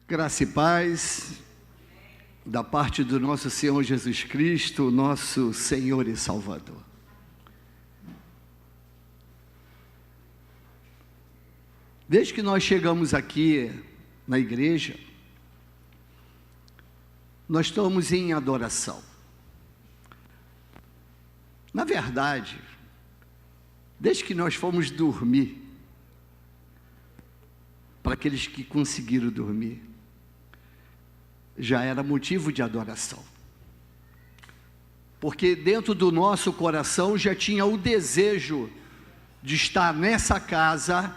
Graça e paz da parte do nosso Senhor Jesus Cristo, nosso Senhor e Salvador. Desde que nós chegamos aqui na igreja, nós estamos em adoração. Na verdade, desde que nós fomos dormir, para aqueles que conseguiram dormir, já era motivo de adoração. Porque dentro do nosso coração já tinha o desejo de estar nessa casa,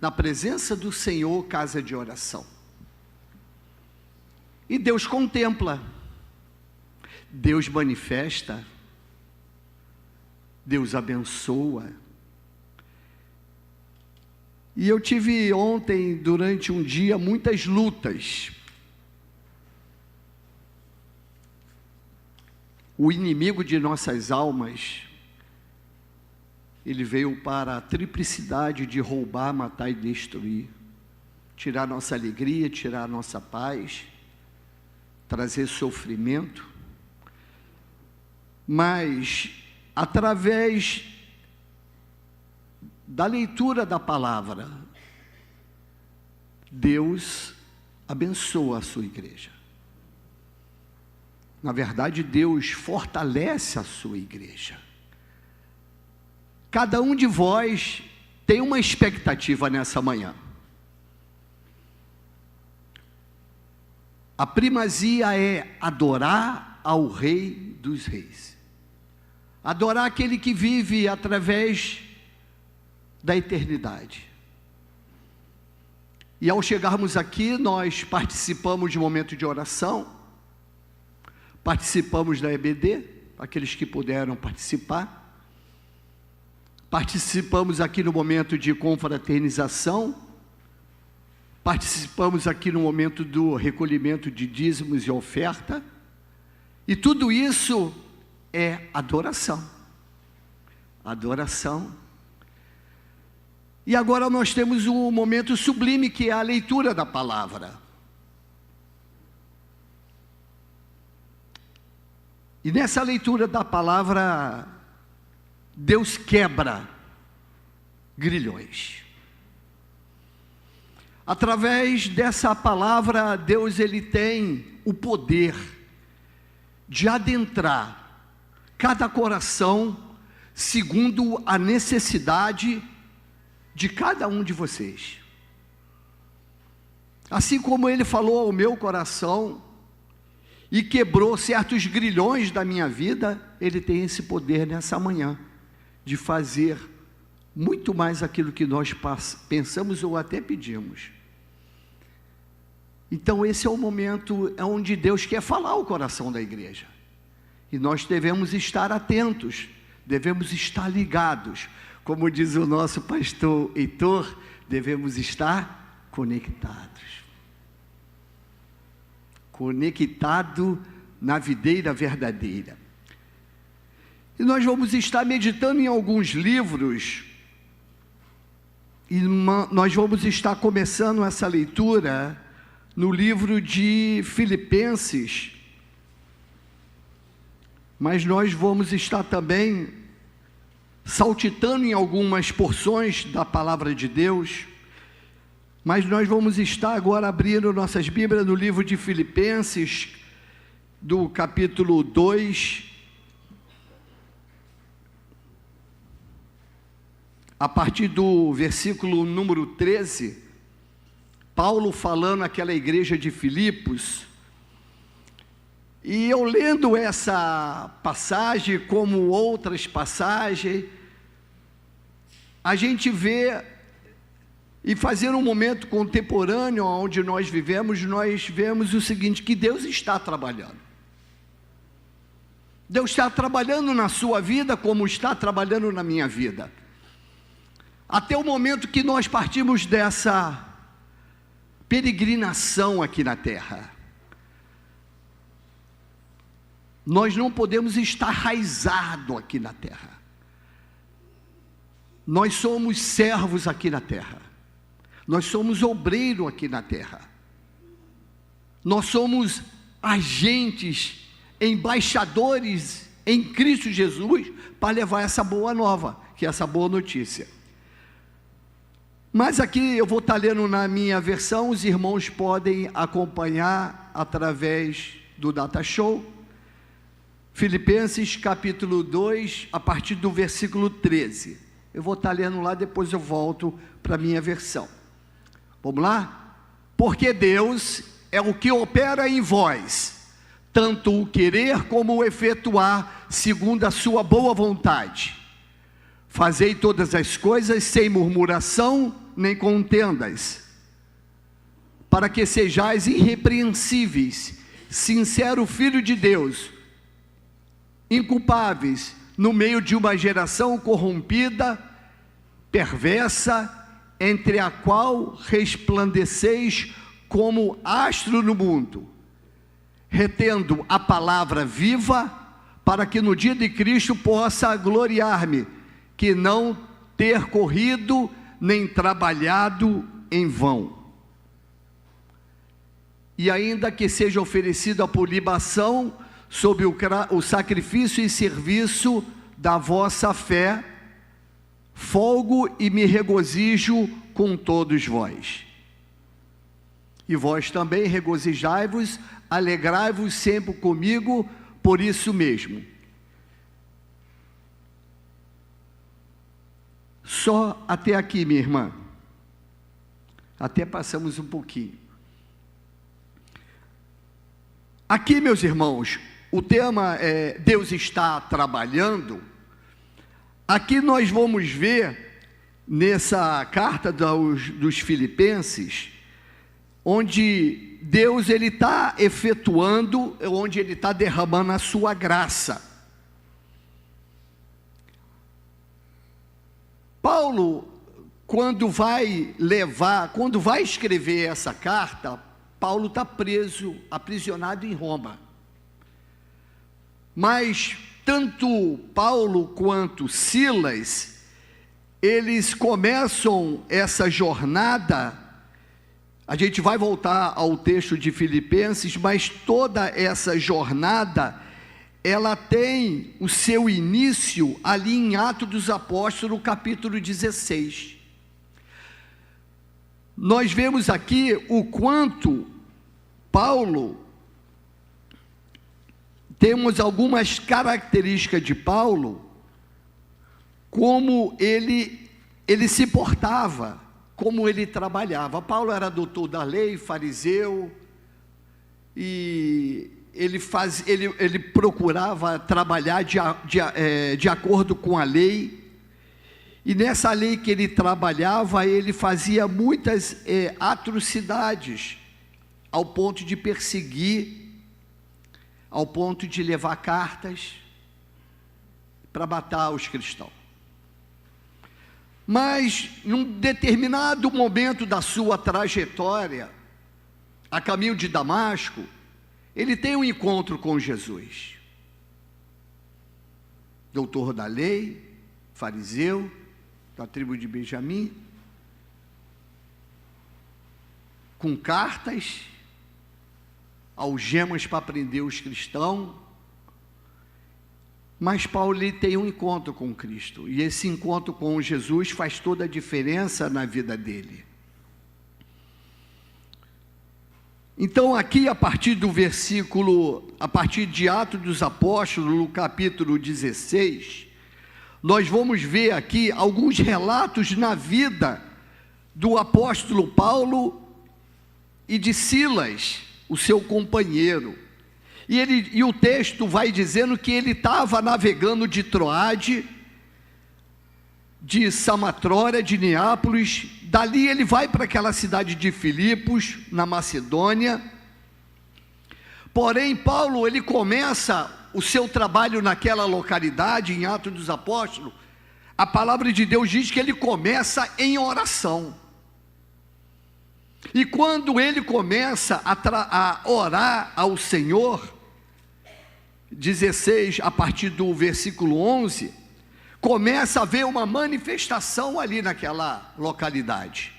na presença do Senhor, casa de oração. E Deus contempla, Deus manifesta, Deus abençoa. E eu tive ontem, durante um dia, muitas lutas. O inimigo de nossas almas, ele veio para a triplicidade de roubar, matar e destruir. Tirar nossa alegria, tirar nossa paz, trazer sofrimento. Mas, através da leitura da palavra, Deus abençoa a sua igreja. Na verdade, Deus fortalece a sua igreja. Cada um de vós tem uma expectativa nessa manhã. A primazia é adorar ao Rei dos Reis. Adorar aquele que vive através da eternidade. E ao chegarmos aqui, nós participamos de um momento de oração, participamos da EBD, aqueles que puderam participar, participamos aqui no momento de confraternização, participamos aqui no momento do recolhimento de dízimos e oferta, e tudo isso é adoração. Adoração. E agora nós temos um momento sublime, que é a leitura da palavra. E nessa leitura da palavra, Deus quebra grilhões. Através dessa palavra, Deus ele tem o poder de adentrar cada coração segundo a necessidade de cada um de vocês. Assim como ele falou ao meu coração e quebrou certos grilhões da minha vida, ele tem esse poder nessa manhã de fazer muito mais aquilo que nós pensamos ou até pedimos. Então esse é o momento onde Deus quer falar ao coração da igreja, e nós devemos estar atentos, devemos estar ligados, como diz o nosso pastor Heitor, devemos estar conectados. Conectado na videira verdadeira. E nós vamos estar meditando em alguns livros, e nós vamos estar começando essa leitura no livro de Filipenses, mas nós vamos estar também saltitando em algumas porções da palavra de Deus, mas nós vamos estar agora abrindo nossas Bíblias no livro de Filipenses, do capítulo 2, a partir do versículo número 13, Paulo falando àquela igreja de Filipos. E eu lendo essa passagem, como outras passagens, a gente vê, e fazendo um momento contemporâneo onde nós vivemos, nós vemos o seguinte, que Deus está trabalhando. Deus está trabalhando na sua vida como está trabalhando na minha vida. Até o momento que nós partimos dessa peregrinação aqui na terra, nós não podemos estar raizado aqui na terra. Nós somos servos aqui na terra. Nós somos obreiro aqui na terra. Nós somos agentes, embaixadores em Cristo Jesus para levar essa boa nova, que é essa boa notícia. Mas aqui eu vou estar lendo na minha versão, os irmãos podem acompanhar através do Data Show. Filipenses capítulo 2, a partir do versículo 13. Eu vou estar lendo lá, depois eu volto para a minha versão. Vamos lá? Porque Deus é o que opera em vós, tanto o querer como o efetuar, segundo a sua boa vontade. Fazei todas as coisas sem murmuração nem contendas, para que sejais irrepreensíveis, sincero filho de Deus, inculpáveis no meio de uma geração corrompida, perversa, entre a qual resplandeceis como astro no mundo, retendo a palavra viva, para que no dia de Cristo possa gloriar-me, que não ter corrido nem trabalhado em vão. E ainda que seja oferecida por libação, sob o sacrifício e serviço da vossa fé, folgo e me regozijo com todos vós. E vós também regozijai-vos, alegrai-vos sempre comigo, por isso mesmo. Só até aqui, minha irmã. Até passamos um pouquinho. Aqui, meus irmãos, o tema é Deus está trabalhando. Aqui nós vamos ver, nessa carta dos Filipenses, onde Deus ele está efetuando, onde ele está derramando a sua graça. Paulo, quando vai escrever essa carta, Paulo está preso, aprisionado em Roma. Mas tanto Paulo quanto Silas, eles começam essa jornada. A gente vai voltar ao texto de Filipenses, mas toda essa jornada, ela tem o seu início ali em Atos dos Apóstolos, capítulo 16. Nós vemos aqui o quanto Paulo, temos algumas características de Paulo, como ele se portava, como ele trabalhava. Paulo era doutor da lei, fariseu, e ele procurava trabalhar de acordo com a lei, e nessa lei que ele trabalhava, ele fazia muitas atrocidades, ao ponto de perseguir, ao ponto de levar cartas para matar os cristãos. Mas, num determinado momento da sua trajetória, a caminho de Damasco, ele tem um encontro com Jesus. Doutor da lei, fariseu, da tribo de Benjamim, com cartas, algemas para prender os cristãos. Mas Paulo ele tem um encontro com Cristo, e esse encontro com Jesus faz toda a diferença na vida dele. Então aqui a partir de Atos dos Apóstolos, no capítulo 16, nós vamos ver aqui alguns relatos na vida do apóstolo Paulo e de Silas, o seu companheiro. E o texto vai dizendo que ele estava navegando de Troade, de Samatrória, de Neápolis. Dali ele vai para aquela cidade de Filipos, na Macedônia. Porém, Paulo, ele começa o seu trabalho naquela localidade, em Atos dos Apóstolos. A palavra de Deus diz que ele começa em oração. E quando ele começa a orar ao Senhor, 16, a partir do versículo 11, começa a haver uma manifestação ali naquela localidade.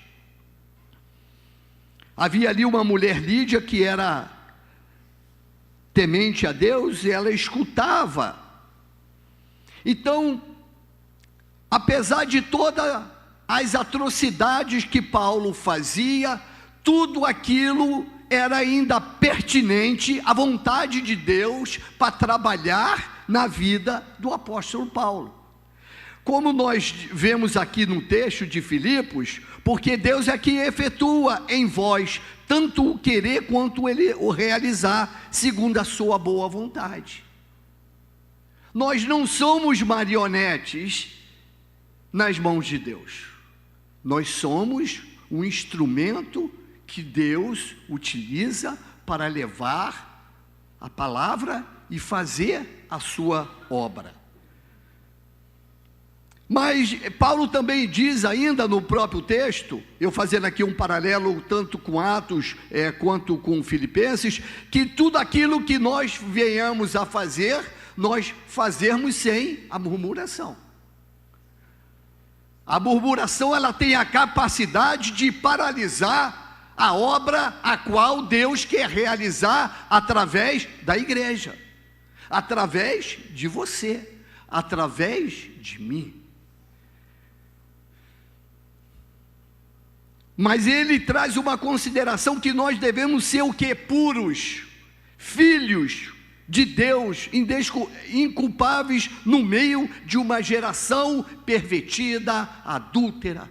Havia ali uma mulher Lídia, que era temente a Deus, ela escutava. Então, apesar de todas as atrocidades que Paulo fazia, tudo aquilo era ainda pertinente à vontade de Deus para trabalhar na vida do apóstolo Paulo. Como nós vemos aqui no texto de Filipos, porque Deus é que efetua em vós tanto o querer quanto ele o realizar, segundo a sua boa vontade. Nós não somos marionetes nas mãos de Deus. Nós somos um instrumento que Deus utiliza para levar a palavra e fazer a sua obra. Mas Paulo também diz ainda no próprio texto, eu fazendo aqui um paralelo tanto com Atos quanto com Filipenses, que tudo aquilo que nós venhamos a fazer, nós fazermos sem a murmuração. A murmuração, ela tem a capacidade de paralisar a obra a qual Deus quer realizar através da igreja, através de você, através de mim. Mas ele traz uma consideração que nós devemos ser o quê? Puros, filhos de Deus, inculpáveis no meio de uma geração pervertida, adúltera.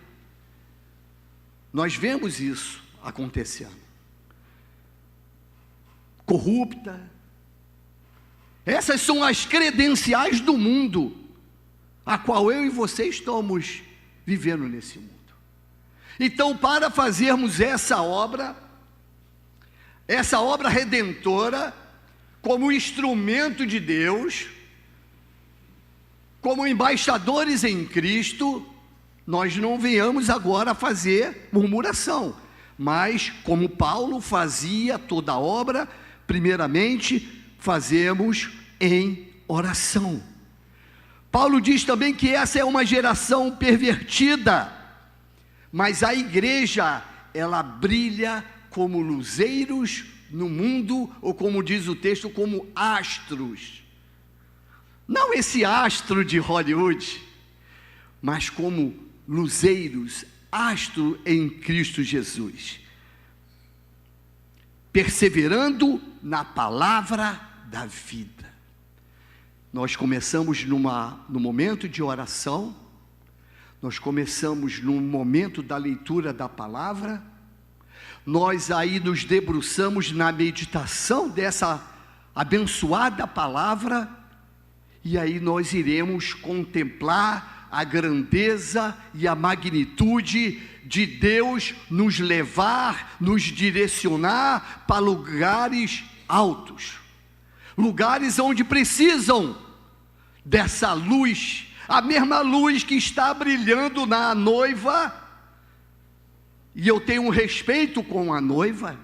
Nós vemos isso acontecendo. Corrupta. Essas são as credenciais do mundo, a qual eu e você estamos vivendo nesse mundo. Então, para fazermos essa obra redentora, como instrumento de Deus, como embaixadores em Cristo, nós não venhamos agora fazer murmuração, mas como Paulo fazia toda a obra, primeiramente fazemos em oração. Paulo diz também que essa é uma geração pervertida, mas a igreja, ela brilha como luzeiros no mundo, ou como diz o texto, como astros. Não esse astro de Hollywood, mas como luzeiros, astro em Cristo Jesus. Perseverando na palavra da vida. Nós começamos no momento de oração, nós começamos no momento da leitura da palavra, nós aí nos debruçamos na meditação dessa abençoada palavra, e aí nós iremos contemplar a grandeza e a magnitude de Deus nos levar, nos direcionar para lugares altos, lugares onde precisam dessa luz, a mesma luz que está brilhando na noiva. E eu tenho um respeito com a noiva,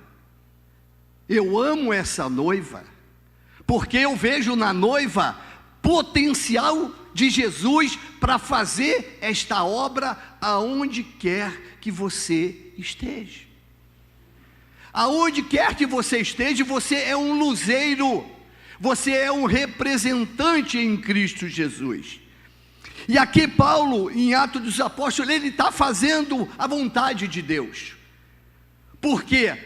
eu amo essa noiva, porque eu vejo na noiva potencial de Jesus para fazer esta obra aonde quer que você esteja. Aonde quer que você esteja, você é um luzeiro, você é um representante em Cristo Jesus. E aqui Paulo, em Atos dos Apóstolos, ele está fazendo a vontade de Deus. Por quê?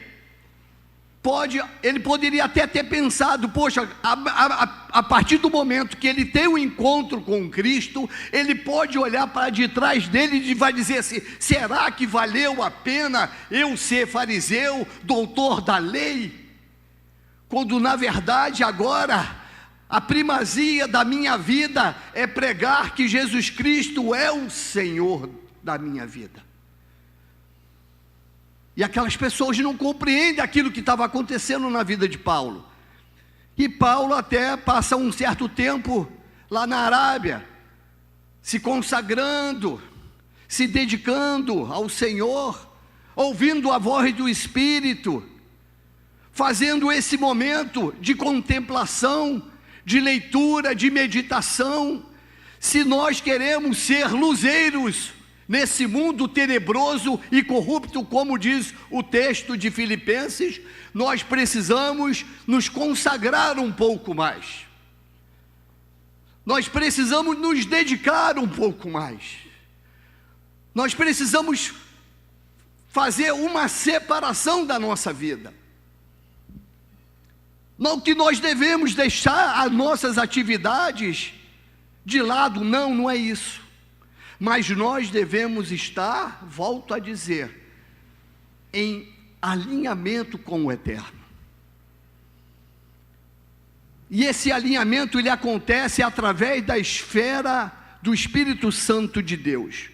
Ele poderia até ter pensado, poxa, a partir do momento que ele tem um encontro com Cristo, ele pode olhar para de trás dele e vai dizer assim, será que valeu a pena eu ser fariseu, doutor da lei? Quando na verdade agora a primazia da minha vida é pregar que Jesus Cristo é o Senhor da minha vida. E aquelas pessoas não compreendem aquilo que estava acontecendo na vida de Paulo. E Paulo até passa um certo tempo lá na Arábia, se consagrando, se dedicando ao Senhor, ouvindo a voz do Espírito, fazendo esse momento de contemplação, de leitura, de meditação. Se nós queremos ser luzeiros, nesse mundo tenebroso e corrupto, como diz o texto de Filipenses, nós precisamos nos consagrar um pouco mais. Nós precisamos nos dedicar um pouco mais. Nós precisamos fazer uma separação da nossa vida. Não que nós devemos deixar as nossas atividades de lado, não é isso. Mas nós devemos estar, volto a dizer, em alinhamento com o Eterno. E esse alinhamento, ele acontece através da esfera do Espírito Santo de Deus.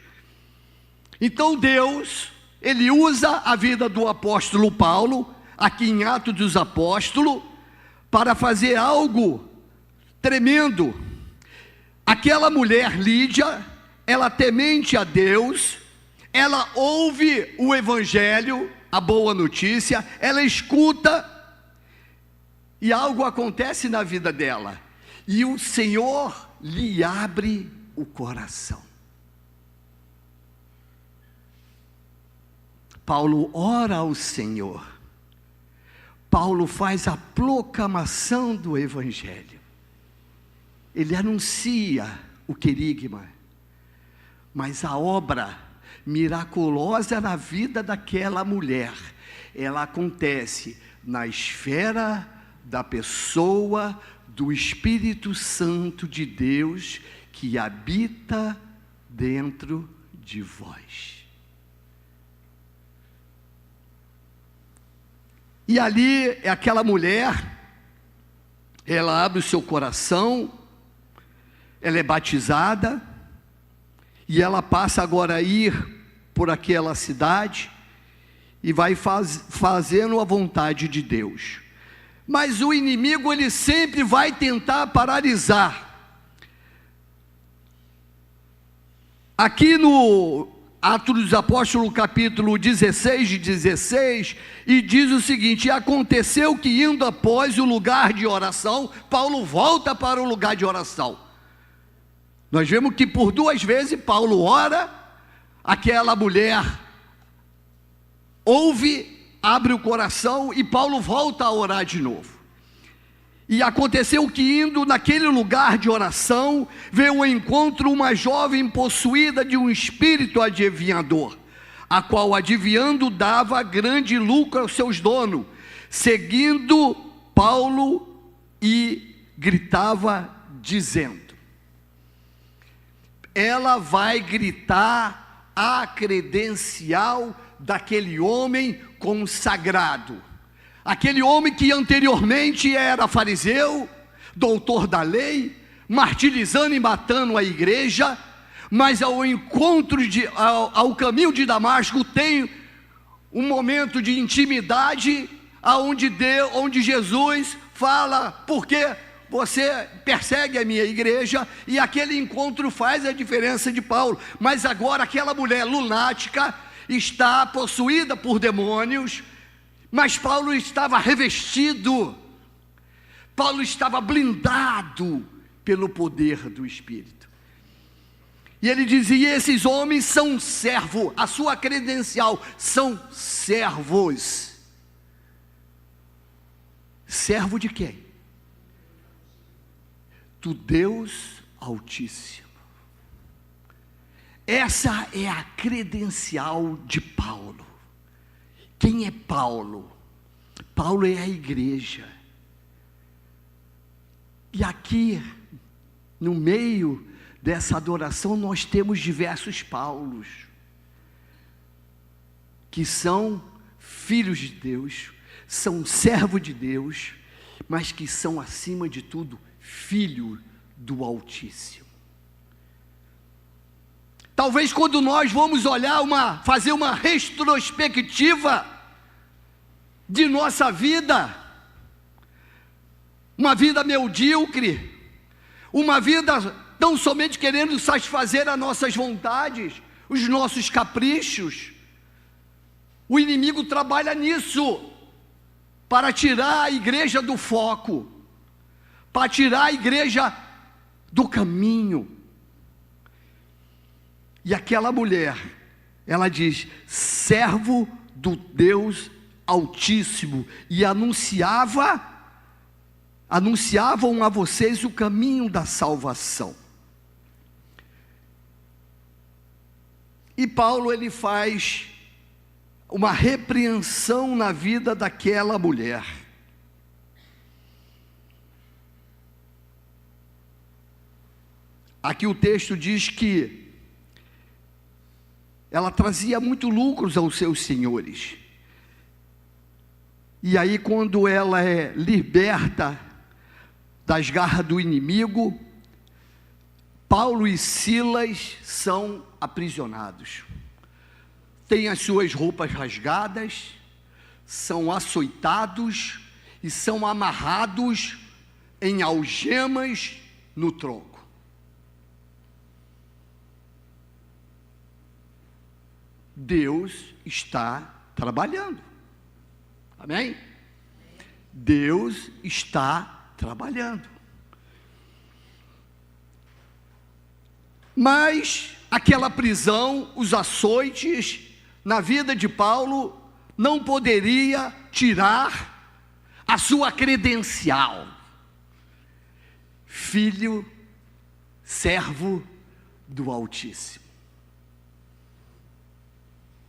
Então Deus, ele usa a vida do apóstolo Paulo, aqui em Atos dos Apóstolos, para fazer algo tremendo. Aquela mulher Lídia, ela temente a Deus, ela ouve o Evangelho, a boa notícia, ela escuta, e algo acontece na vida dela, e o Senhor lhe abre o coração. Paulo ora ao Senhor, Paulo faz a proclamação do Evangelho, ele anuncia o querigma, mas a obra miraculosa na vida daquela mulher, ela acontece na esfera da pessoa do Espírito Santo de Deus que habita dentro de vós. E ali aquela mulher, ela abre o seu coração, ela é batizada, e ela passa agora a ir por aquela cidade, e vai fazendo a vontade de Deus. Mas o inimigo, ele sempre vai tentar paralisar. Aqui no Atos dos Apóstolos, capítulo 16, e diz o seguinte: e aconteceu que indo após o lugar de oração, Paulo volta para o lugar de oração. Nós vemos que por 2 vezes Paulo ora, aquela mulher ouve, abre o coração, e Paulo volta a orar de novo. E aconteceu que indo naquele lugar de oração, veio ao encontro uma jovem possuída de um espírito adivinhador, a qual adivinhando dava grande lucro aos seus donos, seguindo Paulo, e gritava dizendo, ela vai gritar a credencial daquele homem consagrado, aquele homem que anteriormente era fariseu, doutor da lei, martirizando e matando a igreja, mas ao caminho de Damasco tem um momento de intimidade, onde Jesus fala, porque você persegue a minha igreja, e aquele encontro faz a diferença de Paulo. Mas agora aquela mulher lunática está possuída por demônios, mas Paulo estava revestido, Paulo estava blindado pelo poder do Espírito. E ele dizia: esses homens são servos, a sua credencial são servos. Servo de quem? Do Deus Altíssimo. Essa é a credencial de Paulo. Quem é Paulo? Paulo é a igreja. E aqui, no meio dessa adoração, nós temos diversos Paulos, que são filhos de Deus, são servos de Deus, mas que são, acima de tudo, filho do Altíssimo. Talvez quando nós vamos olhar, fazer uma retrospectiva de nossa vida, uma vida medíocre, uma vida tão somente querendo satisfazer as nossas vontades, os nossos caprichos, o inimigo trabalha nisso, para tirar a igreja do foco, para tirar a igreja do caminho. E aquela mulher, ela diz: servo do Deus Altíssimo, e anunciavam a vocês o caminho da salvação. E Paulo, ele faz uma repreensão na vida daquela mulher. Aqui o texto diz que ela trazia muito lucros aos seus senhores. E aí, quando ela é liberta das garras do inimigo, Paulo e Silas são aprisionados. Têm as suas roupas rasgadas, são açoitados e são amarrados em algemas no tronco. Deus está trabalhando. Amém? Deus está trabalhando. Mas aquela prisão, os açoites na vida de Paulo não poderia tirar a sua credencial. Filho, servo do Altíssimo.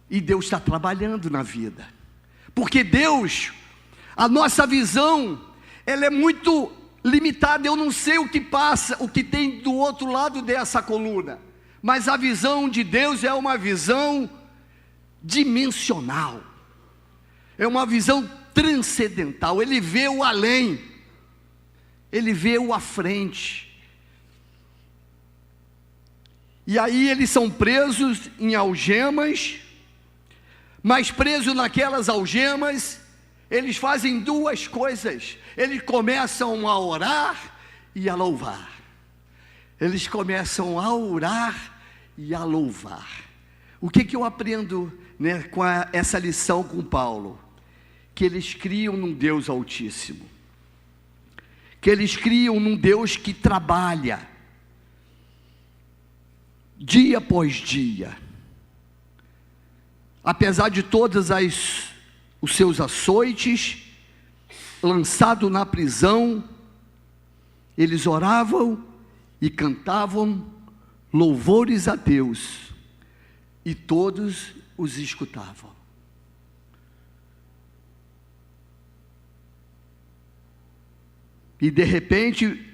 E Deus está trabalhando na vida. Porque Deus, a nossa visão, ela é muito limitada. Eu não sei o que passa, o que tem do outro lado dessa coluna. Mas a visão de Deus é uma visão dimensional. É uma visão transcendental. Ele vê o além. Ele vê o à frente. E aí eles são presos em algemas. Mas presos naquelas algemas, eles fazem duas coisas. Eles começam a orar e a louvar. Eles começam a orar e a louvar. O que eu aprendo, né, com essa lição com Paulo? Que eles criam num Deus Altíssimo. Que eles criam num Deus que trabalha dia após dia. Apesar de todos os seus açoites, lançado na prisão, eles oravam e cantavam louvores a Deus, e todos os escutavam. E de repente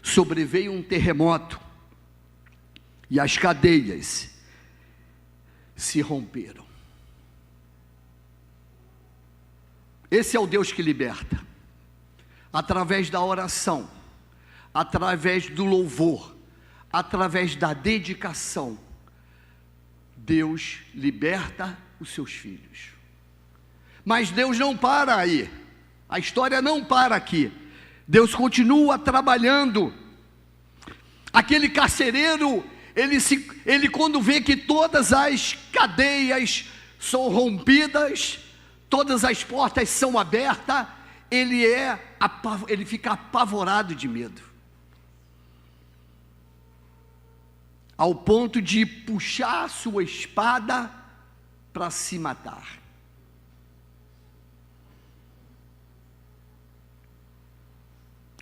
sobreveio um terremoto, e as cadeias se romperam. Esse é o Deus que liberta, através da oração, através do louvor, através da dedicação. Deus liberta os seus filhos. Mas Deus não para aí, a história não para aqui. Deus continua trabalhando. Aquele carcereiro, ele quando vê que todas as cadeias são rompidas, todas as portas são abertas, ele fica apavorado de medo, ao ponto de puxar a sua espada para se matar.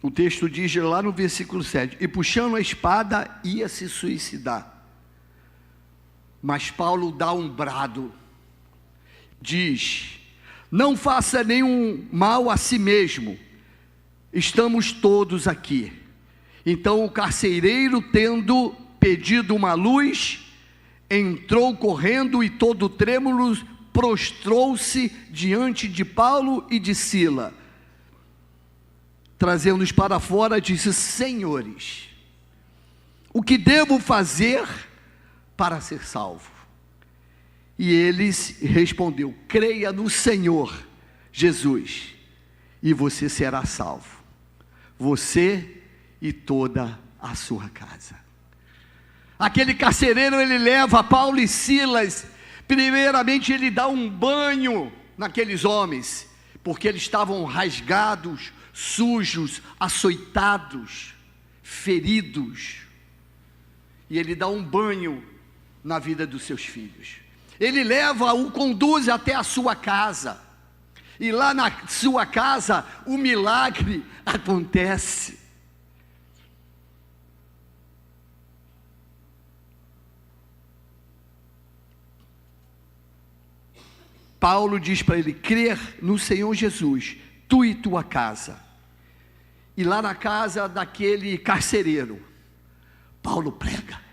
O texto diz lá no versículo 7, e puxando a espada ia se suicidar, mas Paulo dá um brado, diz: não faça nenhum mal a si mesmo, estamos todos aqui. Então o carcereiro, tendo pedido uma luz, entrou correndo e todo trêmulo prostrou-se diante de Paulo e de Silas. Trazendo-os para fora, disse: senhores, o que devo fazer para ser salvo? E eles respondeu: creia no Senhor Jesus, e você será salvo, você e toda a sua casa. Aquele carcereiro, ele leva Paulo e Silas. Primeiramente ele dá um banho naqueles homens, porque eles estavam rasgados, sujos, açoitados, feridos. E ele dá um banho na vida dos seus filhos. Ele leva, o conduz até a sua casa. E lá na sua casa, o milagre acontece. Paulo diz para ele: crer no Senhor Jesus, tu e tua casa. E lá na casa daquele carcereiro, Paulo prega: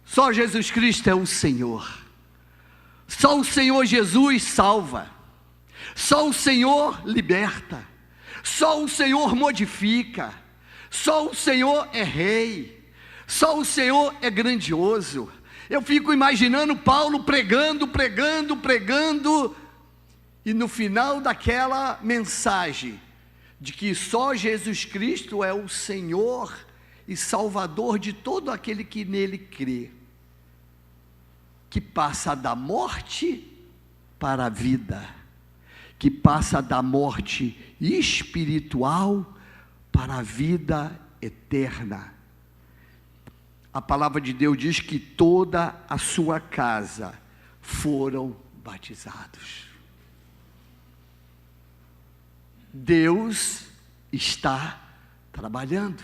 só Jesus Cristo é o Senhor. Só o Senhor Jesus salva. Só o Senhor liberta. Só o Senhor modifica. Só o Senhor é rei. Só o Senhor é grandioso. Eu fico imaginando Paulo pregando, e no final daquela mensagem, de que só Jesus Cristo é o Senhor e Salvador de todo aquele que nele crê, que passa da morte para a vida, que passa da morte espiritual para a vida eterna. A palavra de Deus diz que toda a sua casa foram batizados. Deus está trabalhando.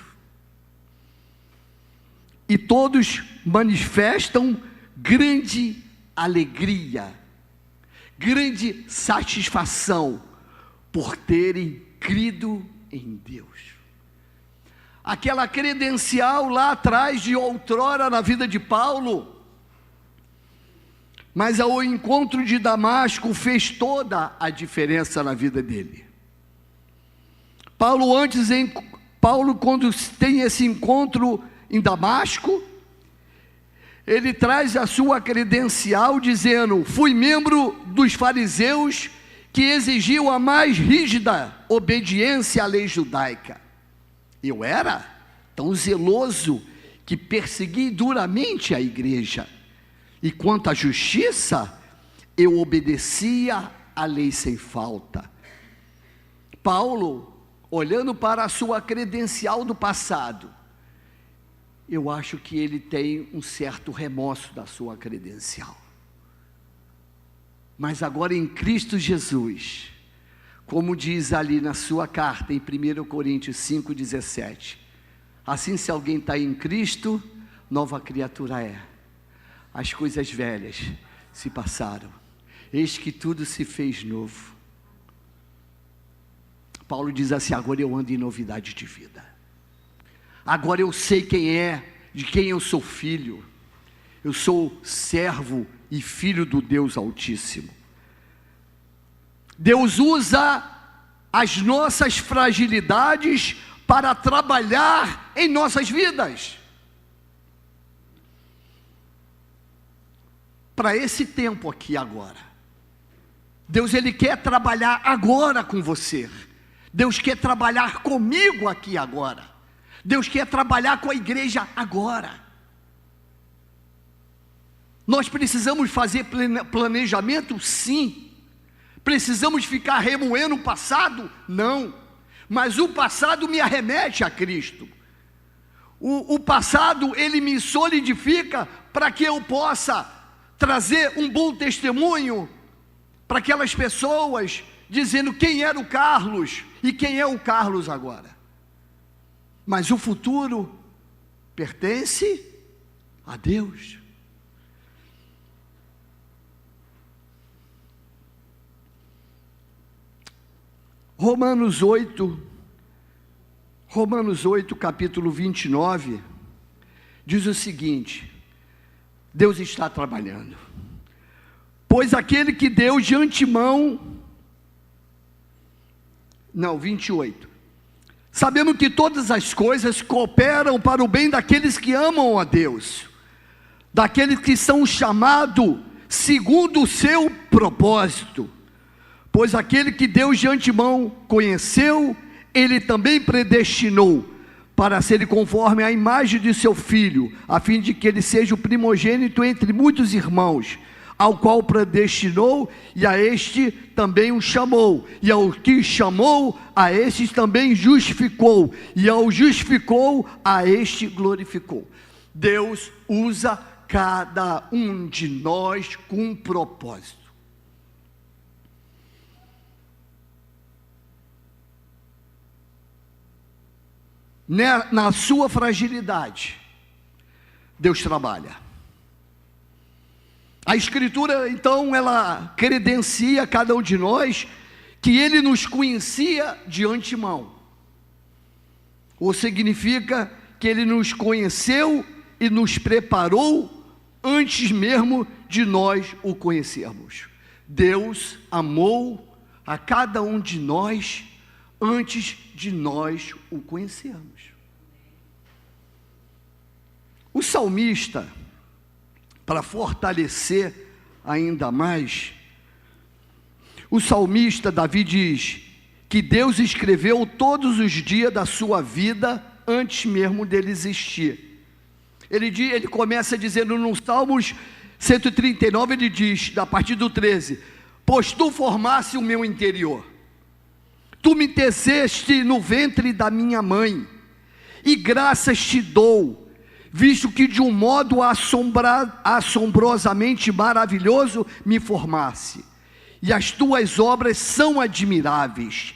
E todos manifestam grande alegria, grande satisfação por terem crido em Deus. Aquela credencial lá atrás de outrora na vida de Paulo, mas ao encontro de Damasco fez toda a diferença na vida dele. Paulo, quando tem esse encontro em Damasco, ele traz a sua credencial dizendo: fui membro dos fariseus que exigiam a mais rígida obediência à lei judaica. Eu era tão zeloso que persegui duramente a igreja, e quanto à justiça, eu obedecia à lei sem falta. Paulo, olhando para a sua credencial do passado, eu acho que ele tem um certo remorso da sua credencial. Mas agora em Cristo Jesus, como diz ali na sua carta, em 1 Coríntios 5,17, assim, se alguém está em Cristo, nova criatura é. As coisas velhas se passaram, eis que tudo se fez novo. Paulo diz assim: agora eu ando em novidade de vida. Agora eu sei quem é, de quem eu sou filho. Eu sou servo e filho do Deus Altíssimo. Deus usa as nossas fragilidades para trabalhar em nossas vidas. Para esse tempo aqui agora, Deus, Ele quer trabalhar agora com você. Deus quer trabalhar comigo aqui agora. Deus quer trabalhar com a igreja agora. Nós precisamos fazer planejamento? Sim. Precisamos ficar remoendo o passado? Não. Mas o passado me arremete a Cristo. O passado, ele me solidifica para que eu possa trazer um bom testemunho para aquelas pessoas, dizendo quem era o Carlos e quem é o Carlos agora. Mas o futuro pertence a Deus. Romanos 8, capítulo 29, diz o seguinte: Deus está trabalhando, pois aquele que deu de antemão, 28, sabemos que todas as coisas cooperam para o bem daqueles que amam a Deus, daqueles que são chamados segundo o seu propósito. Pois aquele que Deus de antemão conheceu, Ele também predestinou para ser conforme a imagem de seu Filho, a fim de que Ele seja o primogênito entre muitos irmãos, ao qual predestinou, e a este também o chamou, e ao que chamou, a estes também justificou, e ao justificou, a este glorificou. Deus usa cada um de nós com um propósito. Na sua fragilidade, Deus trabalha. A Escritura, então, ela credencia a cada um de nós que Ele nos conhecia de antemão. Ou significa que Ele nos conheceu e nos preparou antes mesmo de nós o conhecermos. Deus amou a cada um de nós antes de nós o conhecermos. O salmista, para fortalecer ainda mais, o salmista Davi diz que Deus escreveu todos os dias da sua vida antes mesmo dele existir. Ele começa dizendo no Salmos 139, ele diz, a partir do 13: pois tu formaste o meu interior, tu me teceste no ventre da minha mãe, e graças te dou, visto que de um modo assombrosamente maravilhoso me formaste, e as tuas obras são admiráveis,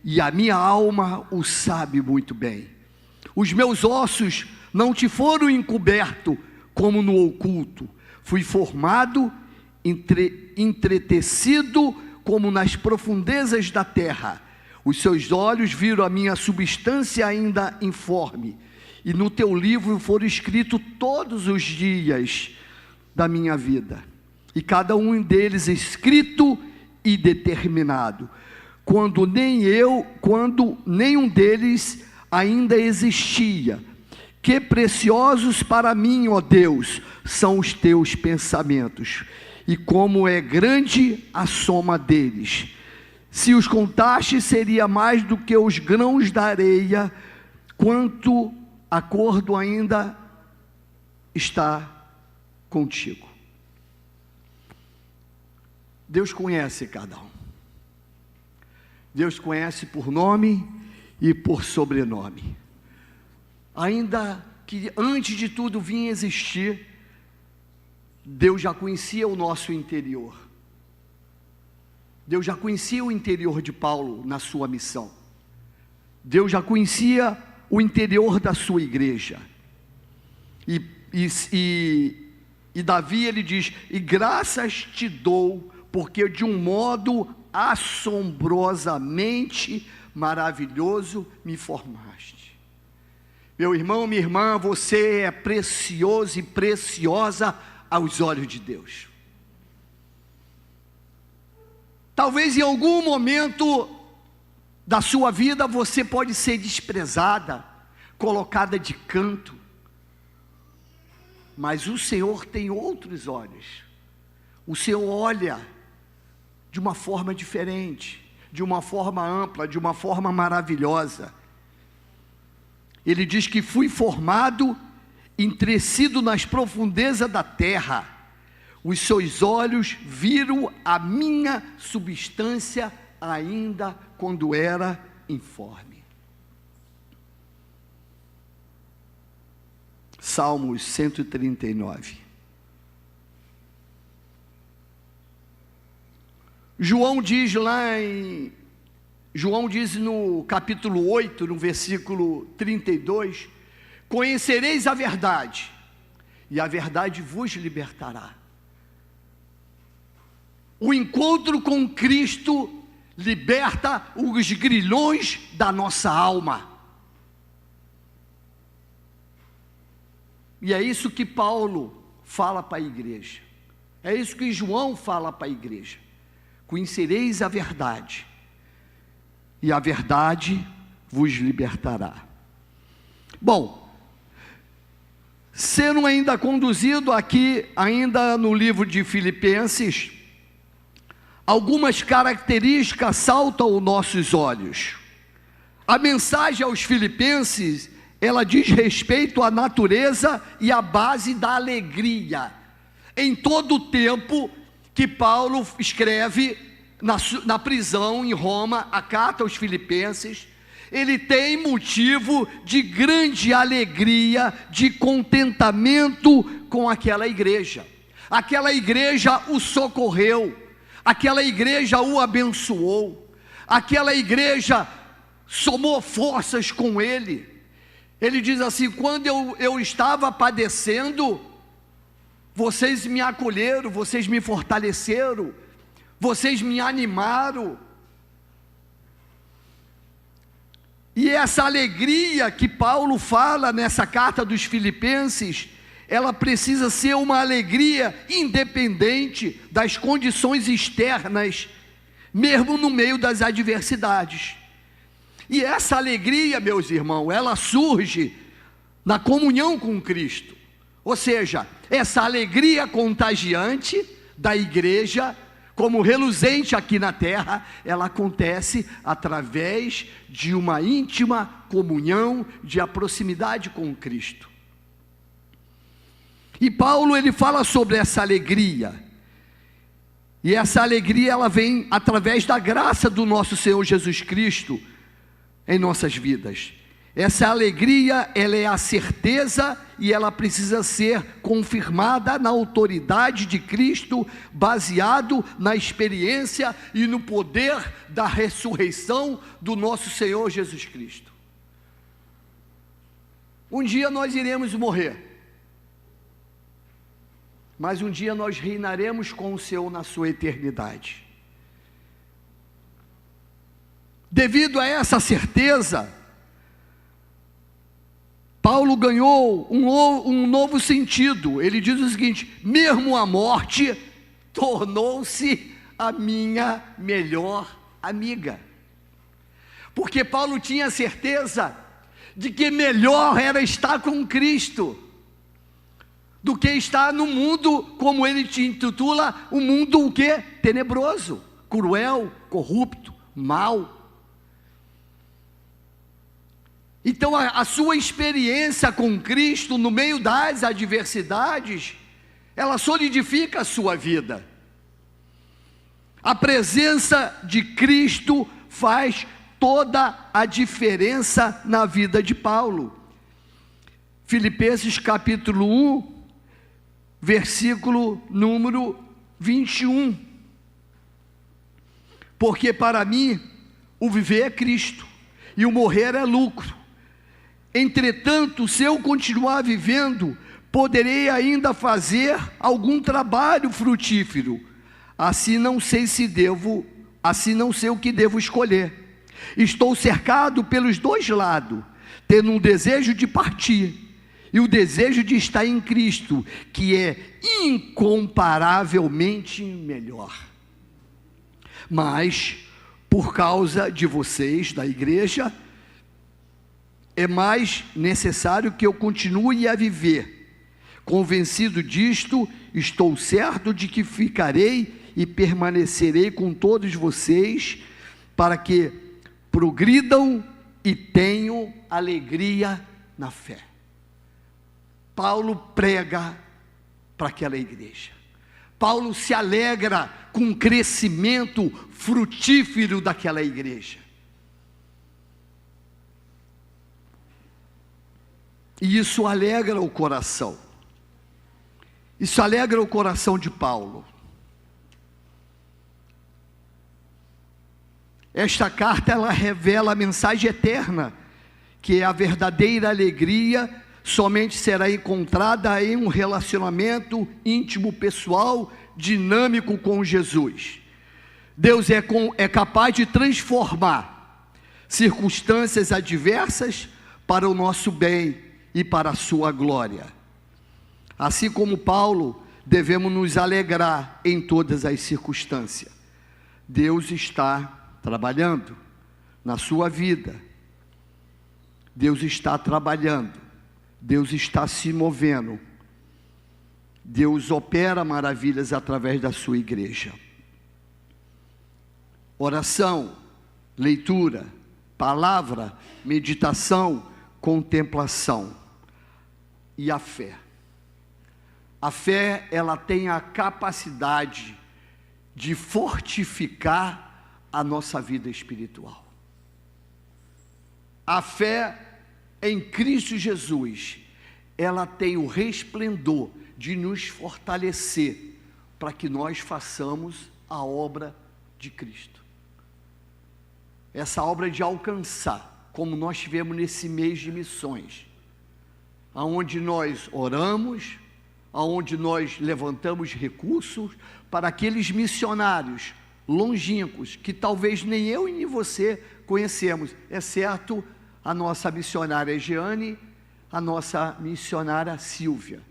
e a minha alma o sabe muito bem. Os meus ossos não te foram encobertos como no oculto, fui formado, entretecido como nas profundezas da terra. Os seus olhos viram a minha substância ainda informe, e no teu livro foram escritos todos os dias da minha vida, e cada um deles escrito e determinado, quando nenhum deles ainda existia. Que preciosos para mim, ó Deus, são os teus pensamentos, e como é grande a soma deles. Se os contaste, seria mais do que os grãos da areia. Quanto acordo ainda está contigo. Deus conhece cada um. Deus conhece por nome e por sobrenome. Ainda que antes de tudo vir existir, Deus já conhecia o nosso interior. Deus já conhecia o interior de Paulo na sua missão. Deus já conhecia o interior da sua igreja. E Davi, ele diz: e graças te dou, porque de um modo assombrosamente maravilhoso me formaste. Meu irmão, minha irmã, você é precioso e preciosa aos olhos de Deus. Talvez em algum momento da sua vida você pode ser desprezada, colocada de canto, mas o Senhor tem outros olhos. O Senhor olha de uma forma diferente, de uma forma ampla, de uma forma maravilhosa. Ele diz que fui formado, entretecido nas profundezas da terra. Os seus olhos viram a minha substância ainda quando era informe. Salmos 139. João diz no capítulo 8, no versículo 32, conhecereis a verdade, e a verdade vos libertará. O encontro com Cristo liberta os grilhões da nossa alma. E é isso que Paulo fala para a igreja. É isso que João fala para a igreja. Conhecereis a verdade, e a verdade vos libertará. Bom, sendo ainda conduzido aqui, ainda no livro de Filipenses, algumas características saltam aos nossos olhos. A mensagem aos Filipenses, ela diz respeito à natureza e à base da alegria. Em todo o tempo que Paulo escreve na prisão em Roma, a carta aos Filipenses, ele tem motivo de grande alegria, de contentamento com aquela igreja. Aquela igreja o socorreu, aquela igreja o abençoou, aquela igreja somou forças com ele. Ele diz assim: quando eu estava padecendo, vocês me acolheram, vocês me fortaleceram, vocês me animaram. E essa alegria que Paulo fala nessa carta dos Filipenses, ela precisa ser uma alegria independente das condições externas, mesmo no meio das adversidades. E essa alegria, meus irmãos, ela surge na comunhão com Cristo. Ou seja, essa alegria contagiante da igreja, como reluzente aqui na terra, ela acontece através de uma íntima comunhão, de proximidade com Cristo. E Paulo, ele fala sobre essa alegria, e essa alegria ela vem através da graça do nosso Senhor Jesus Cristo em nossas vidas. Essa alegria, ela é a certeza e ela precisa ser confirmada na autoridade de Cristo, baseado na experiência e no poder da ressurreição do nosso Senhor Jesus Cristo. Um dia nós iremos morrer, mas um dia nós reinaremos com o Senhor na sua eternidade. Devido a essa certeza, Paulo ganhou um novo sentido. Ele diz o seguinte: mesmo a morte tornou-se a minha melhor amiga. Porque Paulo tinha certeza de que melhor era estar com Cristo do que estar no mundo, como ele te intitula, um mundo o quê? Tenebroso, cruel, corrupto, mau. Então a sua experiência com Cristo no meio das adversidades, ela solidifica a sua vida. A presença de Cristo faz toda a diferença na vida de Paulo. Filipenses capítulo 1, versículo número 21. Porque para mim o viver é Cristo e o morrer é lucro. Entretanto, se eu continuar vivendo, poderei ainda fazer algum trabalho frutífero. Assim não sei o que devo escolher. Estou cercado pelos dois lados, tendo um desejo de partir e o desejo de estar em Cristo, que é incomparavelmente melhor. Mas, por causa de vocês, da igreja, é mais necessário que eu continue a viver. Convencido disto, estou certo de que ficarei e permanecerei com todos vocês, para que progridam e tenham alegria na fé. Paulo prega para aquela igreja. Paulo se alegra com o crescimento frutífero daquela igreja. E isso alegra o coração. Isso alegra o coração de Paulo. Esta carta, ela revela a mensagem eterna, que é a verdadeira alegria somente será encontrada em um relacionamento íntimo, pessoal, dinâmico com Jesus. Deus é capaz de transformar circunstâncias adversas para o nosso bem e para a sua glória. Assim como Paulo, devemos nos alegrar em todas as circunstâncias. Deus está trabalhando na sua vida. Deus está trabalhando. Deus está se movendo. Deus opera maravilhas através da sua igreja. Oração, leitura, palavra, meditação, contemplação. E a fé. A fé, ela tem a capacidade de fortificar a nossa vida espiritual. A fé em Cristo Jesus, ela tem o resplendor de nos fortalecer para que nós façamos a obra de Cristo. Essa obra de alcançar, como nós tivemos nesse mês de missões, aonde nós oramos, aonde nós levantamos recursos para aqueles missionários longínquos, que talvez nem eu e nem você conhecemos, exceto a nossa missionária Jeane, a nossa missionária Silvia,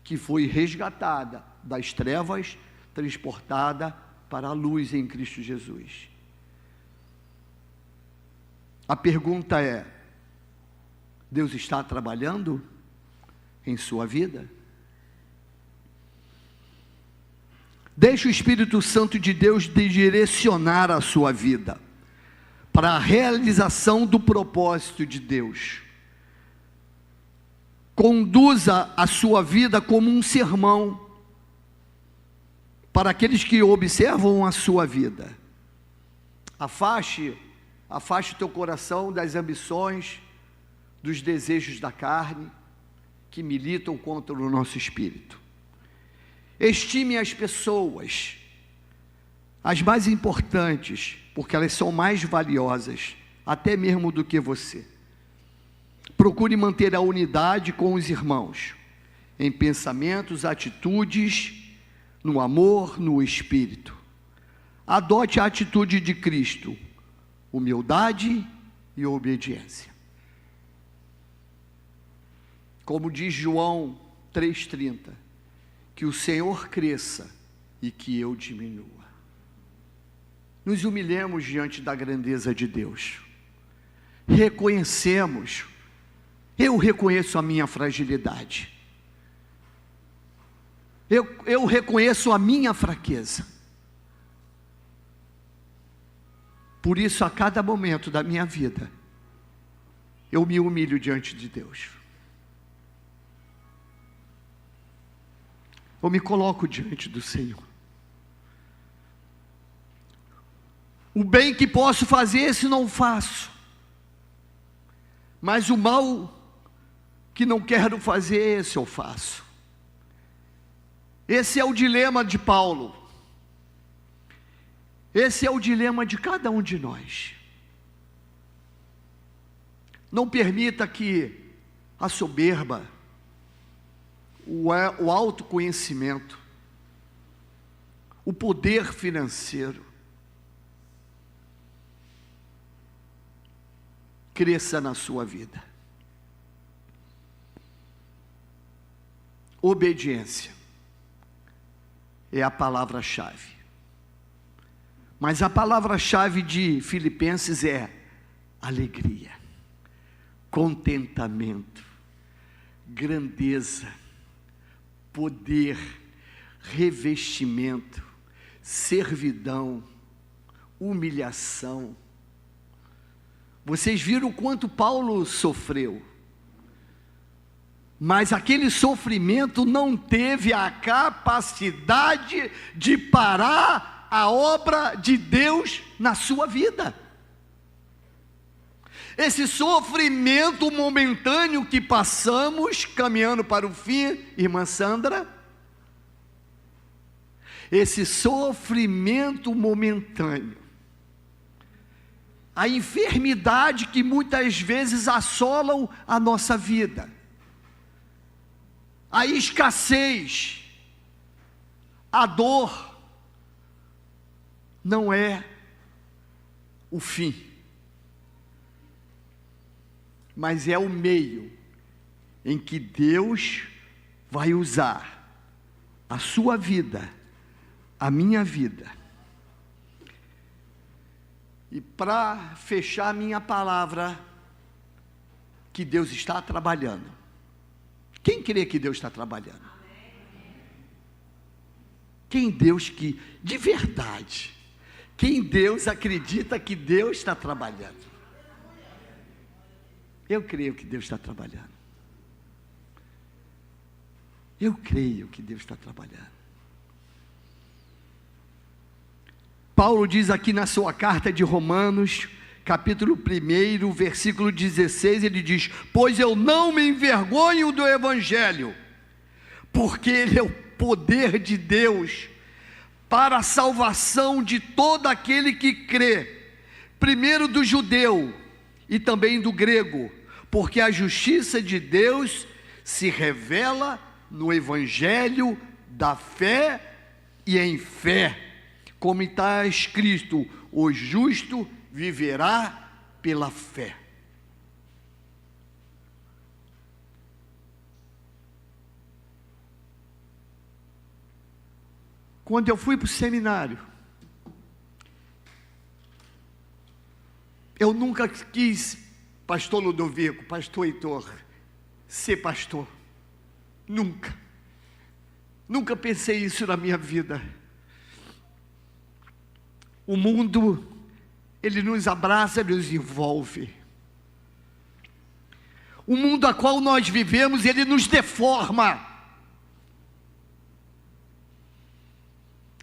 que foi resgatada das trevas, transportada para a luz em Cristo Jesus. A pergunta é: Deus está trabalhando em sua vida? Deixe o Espírito Santo de Deus direcionar a sua vida para a realização do propósito de Deus. Conduza a sua vida como um sermão para aqueles que observam a sua vida. Afaste o teu coração das ambições, dos desejos da carne, que militam contra o nosso espírito. Estime as pessoas, as mais importantes, porque elas são mais valiosas, até mesmo do que você. Procure manter a unidade com os irmãos, em pensamentos, atitudes, no amor, no espírito. Adote a atitude de Cristo, humildade e obediência. Como diz João 3,30, que o Senhor cresça e que eu diminua. Nos humilhemos diante da grandeza de Deus. Reconhecemos, eu reconheço a minha fragilidade. Eu reconheço a minha fraqueza. Por isso, a cada momento da minha vida, eu me humilho diante de Deus. Eu me coloco diante do Senhor. O bem que posso fazer, esse não faço. Mas o mal que não quero fazer, esse eu faço. Esse é o dilema de Paulo. Esse é o dilema de cada um de nós. Não permita que a soberba, o autoconhecimento, o poder financeiro cresça na sua vida. Obediência é a palavra-chave. Mas a palavra-chave de Filipenses é alegria, contentamento, grandeza, poder, revestimento, servidão, humilhação. Vocês viram o quanto Paulo sofreu, mas aquele sofrimento não teve a capacidade de parar a obra de Deus na sua vida. Esse sofrimento momentâneo que passamos, caminhando para o fim, irmã Sandra, esse sofrimento momentâneo, a enfermidade que muitas vezes assolam a nossa vida, a escassez, a dor, não é o fim, mas é o meio em que Deus vai usar a sua vida, a minha vida. E para fechar minha palavra, que Deus está trabalhando. Quem crê que Deus está trabalhando? Quem Deus que, de verdade, quem Deus acredita que Deus está trabalhando? Eu creio que Deus está trabalhando. Eu creio que Deus está trabalhando. Paulo diz aqui na sua carta de Romanos, capítulo 1, versículo 16, ele diz: pois eu não me envergonho do Evangelho, porque ele é o poder de Deus para a salvação de todo aquele que crê, primeiro do judeu e também do grego, porque a justiça de Deus se revela no Evangelho da fé e em fé, como está escrito: o justo viverá pela fé. Quando eu fui para o seminário, eu nunca quis, pastor Ludovico, pastor Heitor, ser pastor. Nunca pensei isso na minha vida. O mundo, ele nos abraça, nos envolve. O mundo a qual nós vivemos, ele nos deforma.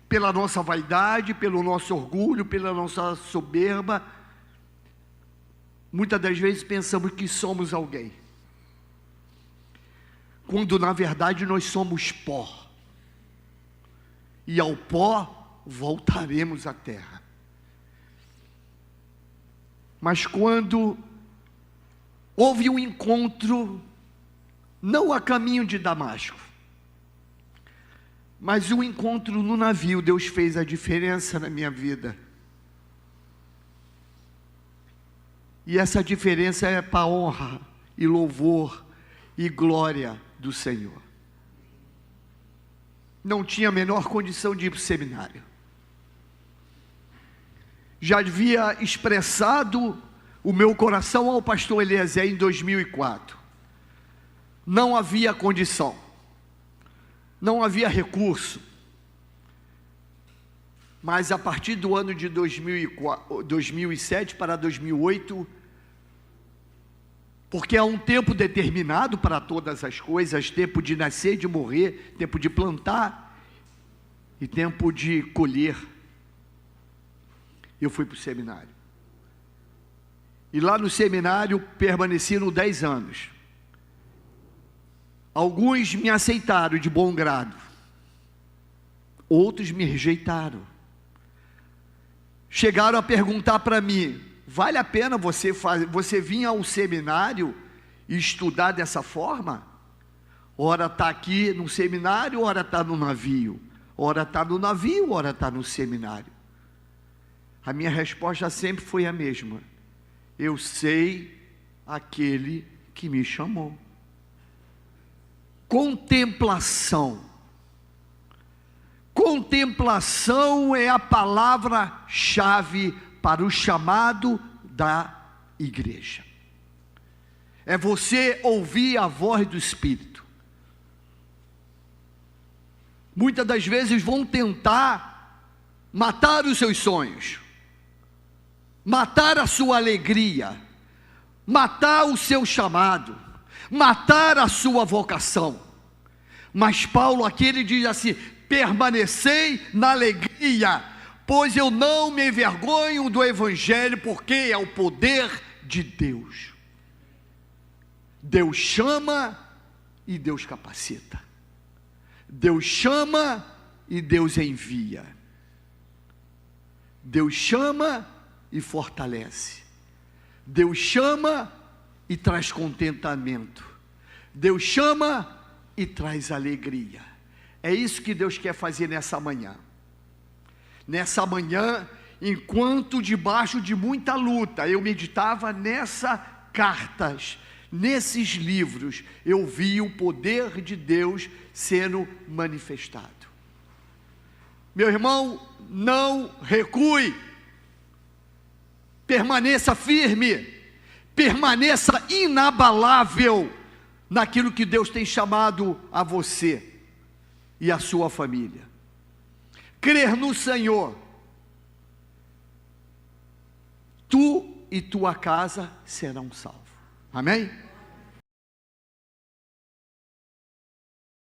Pela nossa vaidade, pelo nosso orgulho, pela nossa soberba. Muitas das vezes pensamos que somos alguém, quando na verdade nós somos pó, e ao pó voltaremos à terra. Mas quando houve um encontro, não a caminho de Damasco, mas um encontro no navio, Deus fez a diferença na minha vida. E essa diferença é para a honra e louvor e glória do Senhor. Não tinha a menor condição de ir para o seminário. Já havia expressado o meu coração ao pastor Eliezer em 2004. Não havia condição. Não havia recurso. Mas a partir do ano de 2007 para 2008, porque há um tempo determinado para todas as coisas, tempo de nascer, de morrer, tempo de plantar e tempo de colher. Eu fui para o seminário. E lá no seminário permaneci 10 anos. Alguns me aceitaram de bom grado, outros me rejeitaram. Chegaram a perguntar para mim: vale a pena você vir ao seminário e estudar dessa forma? Ora está aqui no seminário, ora está no navio. Ora está no navio, ora está no seminário. A minha resposta sempre foi a mesma: eu sei aquele que me chamou. Contemplação. Contemplação é a palavra-chave para o chamado da igreja. É você ouvir a voz do Espírito. Muitas das vezes vão tentar matar os seus sonhos, matar a sua alegria, matar o seu chamado, matar a sua vocação. Mas Paulo aqui ele diz assim: permanecei na alegria, pois eu não me envergonho do Evangelho, porque é o poder de Deus. Deus chama e Deus capacita. Deus chama e Deus envia. Deus chama e fortalece. Deus chama e traz contentamento. Deus chama e traz alegria. É isso que Deus quer fazer nessa manhã. Nessa manhã, enquanto debaixo de muita luta, eu meditava nessas cartas, nesses livros, eu vi o poder de Deus sendo manifestado. Meu irmão, não recue, permaneça firme, permaneça inabalável naquilo que Deus tem chamado a você e a sua família. Crer no Senhor, tu e tua casa serão salvos. Amém?